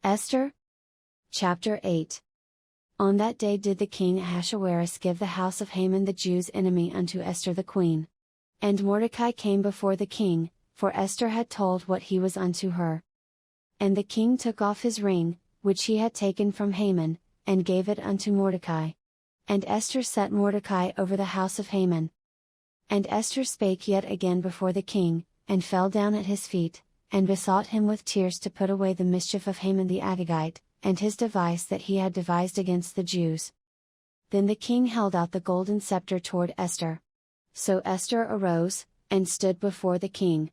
Esther? Chapter 8. On that day did the king Ahasuerus give the house of Haman the Jews' enemy unto Esther the queen. And Mordecai came before the king, for Esther had told what he was unto her. And the king took off his ring, which he had taken from Haman, and gave it unto Mordecai. And Esther set Mordecai over the house of Haman. And Esther spake yet again before the king, and fell down at his feet, and besought him with tears to put away the mischief of Haman the Agagite, and his device that he had devised against the Jews. Then the king held out the golden scepter toward Esther. So Esther arose, and stood before the king,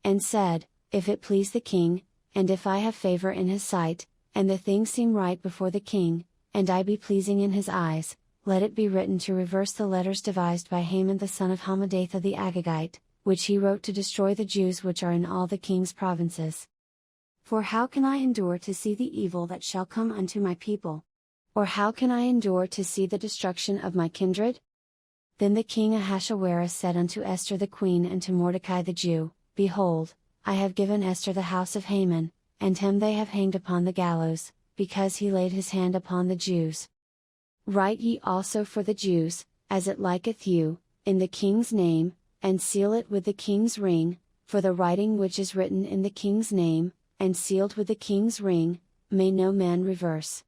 and said, If it please the king, and if I have favor in his sight, and the thing seem right before the king, and I be pleasing in his eyes, let it be written to reverse the letters devised by Haman the son of Hammedatha the Agagite, which he wrote to destroy the Jews which are in all the king's provinces. For how can I endure to see the evil that shall come unto my people? Or how can I endure to see the destruction of my kindred? Then the king Ahasuerus said unto Esther the queen and to Mordecai the Jew, Behold, I have given Esther the house of Haman, and him they have hanged upon the gallows, because he laid his hand upon the Jews. Write ye also for the Jews, as it liketh you, in the king's name, and seal it with the king's ring, for the writing which is written in the king's name, and sealed with the king's ring, may no man reverse.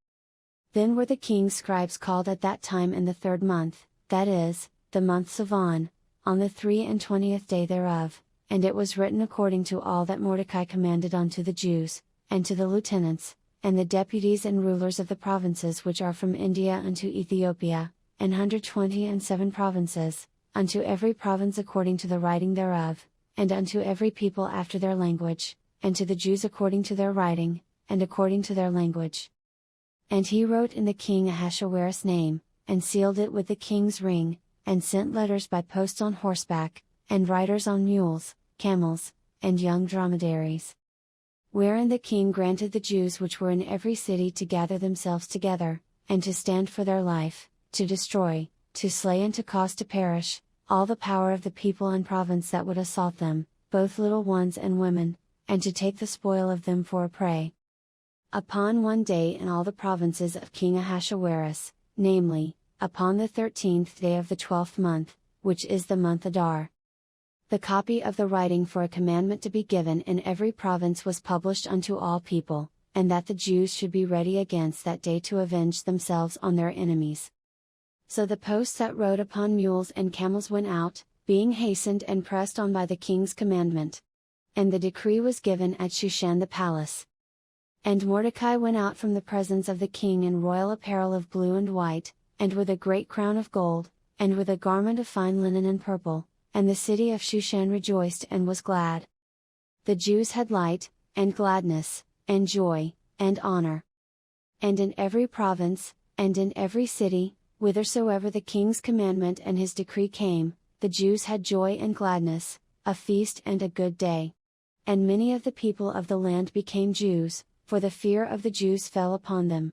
Then were the king's scribes called at that time in the 3rd month, that is, the month Sivan, on the 23 day thereof, and it was written according to all that Mordecai commanded unto the Jews, and to the lieutenants, and the deputies and rulers of the provinces which are from India unto Ethiopia, and 127 provinces, unto every province according to the writing thereof, and unto every people after their language, and to the Jews according to their writing, and according to their language. And he wrote in the king Ahasuerus' name, and sealed it with the king's ring, and sent letters by post on horseback, and riders on mules, camels, and young dromedaries. Wherein the king granted the Jews which were in every city to gather themselves together, and to stand for their life, to destroy, to slay and to cause to perish, all the power of the people and province that would assault them, both little ones and women, and to take the spoil of them for a prey. Upon one day in all the provinces of King Ahasuerus, namely, upon the 13th day of the 12th month, which is the month Adar. The copy of the writing for a commandment to be given in every province was published unto all people, and that the Jews should be ready against that day to avenge themselves on their enemies. So the posts that rode upon mules and camels went out, being hastened and pressed on by the king's commandment. And the decree was given at Shushan the palace. And Mordecai went out from the presence of the king in royal apparel of blue and white, and with a great crown of gold, and with a garment of fine linen and purple, and the city of Shushan rejoiced and was glad. The Jews had light, and gladness, and joy, and honor. And in every province, and in every city, whithersoever the king's commandment and his decree came, the Jews had joy and gladness, a feast and a good day. And many of the people of the land became Jews, for the fear of the Jews fell upon them.